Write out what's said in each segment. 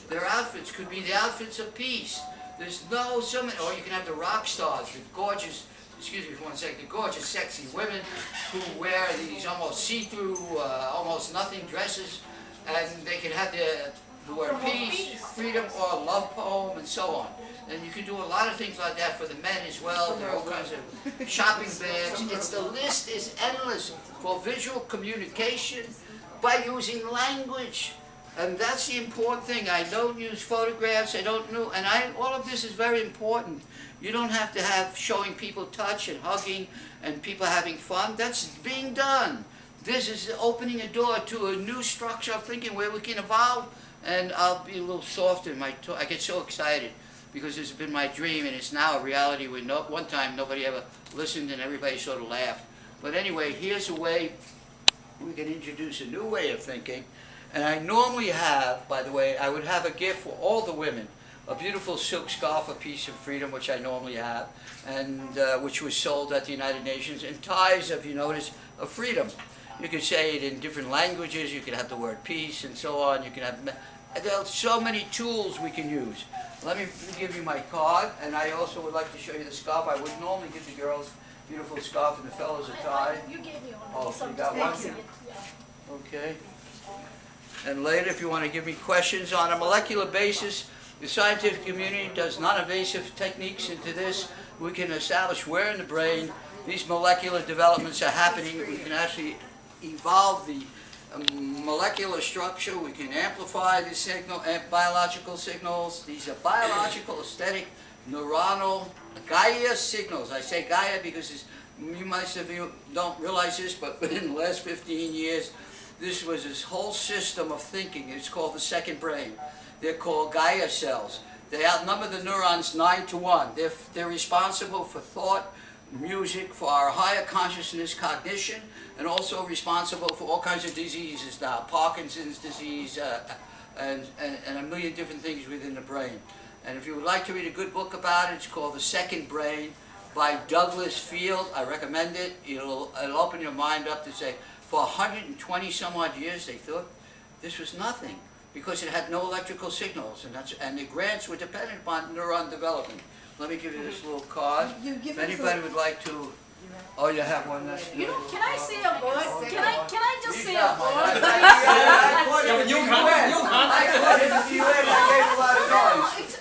Their outfits could be the outfits of peace. There's no, or you can have the rock stars, the gorgeous, excuse me for 1 second, the gorgeous, sexy women who wear these almost see-through, almost nothing dresses, and they can have the word peace, freedom, or love poem, and so on. And you can do a lot of things like that for the men as well. There are all kinds of shopping bags. The list is endless for visual communication by using language. And that's the important thing. I don't use photographs. I don't know, and all of this is very important. You don't have to have showing people touch and hugging and people having fun. That's being done. This is opening a door to a new structure of thinking where we can evolve. And I'll be a little softer in my talk. I get so excited because this has been my dream, and it's now a reality. Where one time nobody ever listened and everybody sort of laughed. But anyway, here's a way we can introduce a new way of thinking. And I normally have, by the way, I would have a gift for all the women, a beautiful silk scarf of peace and freedom, which I normally have, and which was sold at the United Nations, and ties, if you notice, of freedom. You could say it in different languages, you could have the word peace and so on, you can have, there are so many tools we can use. Let me give you my card, and I also would like to show you the scarf. I would normally give the girls beautiful scarf and the fellows a tie. You gave me one. Oh, so you got one? Okay. And later, if you want to give me questions on a molecular basis, the scientific community does non-invasive techniques into this. We can establish where in the brain these molecular developments are happening. We can actually evolve the molecular structure. We can amplify the signal, biological signals. These are biological, aesthetic, neuronal, Gaia signals. I say Gaia because most of you don't realize this, but within the last 15 years, this was this whole system of thinking. It's called the second brain. They're called Gaia cells. They outnumber the neurons 9 to 1. They're responsible for thought, music, for our higher consciousness, cognition, and also responsible for all kinds of diseases now, Parkinson's disease, and a million different things within the brain. And if you would like to read a good book about it, it's called The Second Brain by Douglas Field. I recommend it. It'll open your mind up to say, for 120 some odd years, they thought this was nothing because it had no electrical signals, and the grants were dependent upon neuron development. Let me give you this little card. If anybody would like to, oh, you have one. That's you know, can I say a word? Can I just say a word? You can't.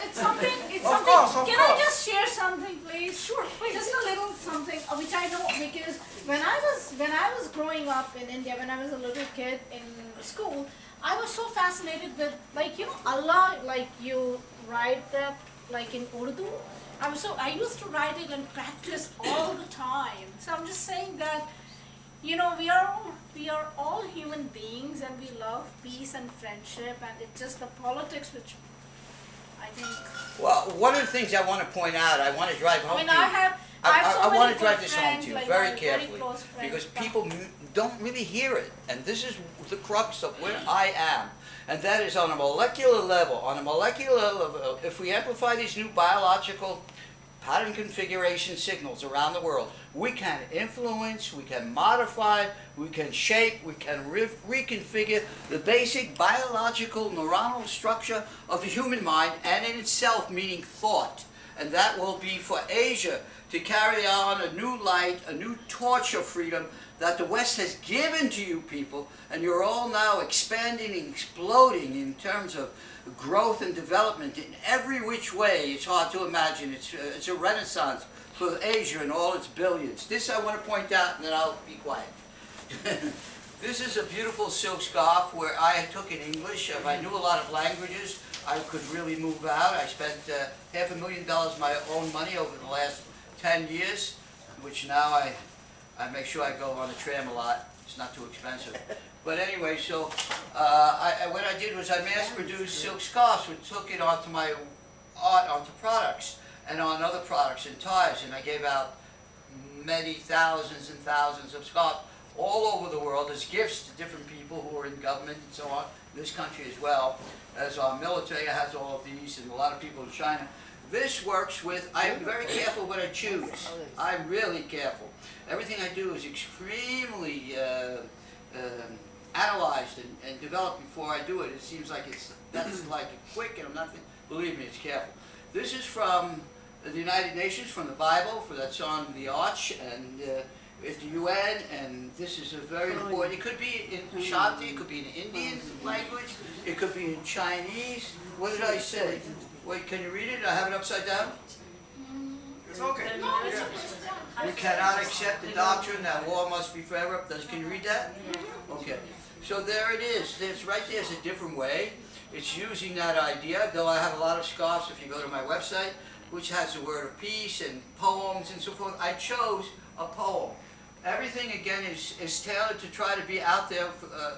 It's something. Of course. Can I just share something, please? Sure, please. Just a little something, which I know because when I was growing up in India, when I was a little kid in school, I was so fascinated with, like, you know, Allah, like you write that like in Urdu. I used to write it and practice all the time. So I'm just saying that, you know, we are all human beings and we love peace and friendship, and it's just the politics which I think. Well, one of the things I want to point out, I want to drive home I mean, to you. I want to drive this home to you like very carefully because people don't really hear it, and this is the crux of where I am. And that is on a molecular level. On a molecular level, if we amplify these new biological pattern configuration signals around the world, we can influence, we can modify, we can shape, we can reconfigure the basic biological neuronal structure of the human mind, and in itself meaning thought. And that will be for Asia to carry on a new light, a new torch of freedom that the West has given to you people, and you're all now expanding and exploding in terms of growth and development in every which way. It's hard to imagine. It's a renaissance for Asia and all its billions. This I want to point out, and then I'll be quiet. This is a beautiful silk scarf where I took in English. If I knew a lot of languages, I could really move out. I spent $500,000 of my own money over the last 10 years, which now I make sure I go on the tram a lot. It's not too expensive. But anyway, so what I did was I mass-produced silk scarves, which took it onto my art, onto products, and on other products and ties, and I gave out many thousands and thousands of scarves all over the world as gifts to different people who are in government and so on, in this country as well, as our military has all of these, and a lot of people in China. This works with, I'm very careful what I choose. I'm really careful. Everything I do is extremely analyzed and developed before I do it. It seems like that's like quick, and I'm not. Believe me, it's careful. This is from the United Nations, from the Bible, that's on the arch, and at the UN, and this is a very important. It could be in Shanti, it could be in Indian language, it could be in Chinese. What did I say? Wait, can you read it? I have it upside down. It's okay. No, it's okay. We cannot accept the doctrine that war must be forever. Can you read that? Okay. So there it is. There's right there's a different way. It's using that idea, though I have a lot of scoffs if you go to my website, which has the word of peace and poems and so forth. I chose a poem. Everything, again, is tailored to try to be out there,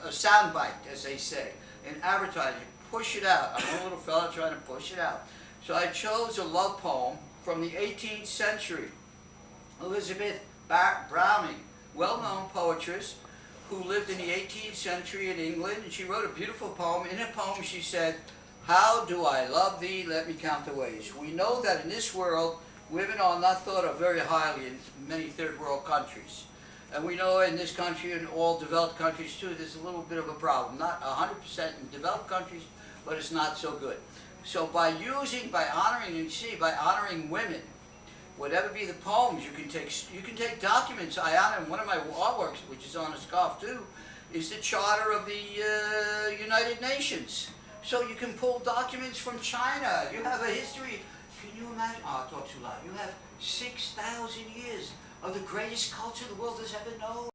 a soundbite, as they say, in advertising. Push it out. I'm a little fella trying to push it out. So I chose a love poem from the 18th century. Elizabeth Browning, well-known poetess, who lived in the 18th century in England, and she wrote a beautiful poem. In a poem she said, "How do I love thee, let me count the ways." We know that in this world, women are not thought of very highly in many third world countries. And we know in this country and all developed countries too, there's a little bit of a problem. Not 100% in developed countries, but it's not so good. So by honoring women, whatever be the poems, you can take documents. I honor one of my artworks, which is on a scarf too, is the Charter of the United Nations. So you can pull documents from China. You have a history. Can you imagine? Oh, I talk too loud. You have 6,000 years of the greatest culture the world has ever known.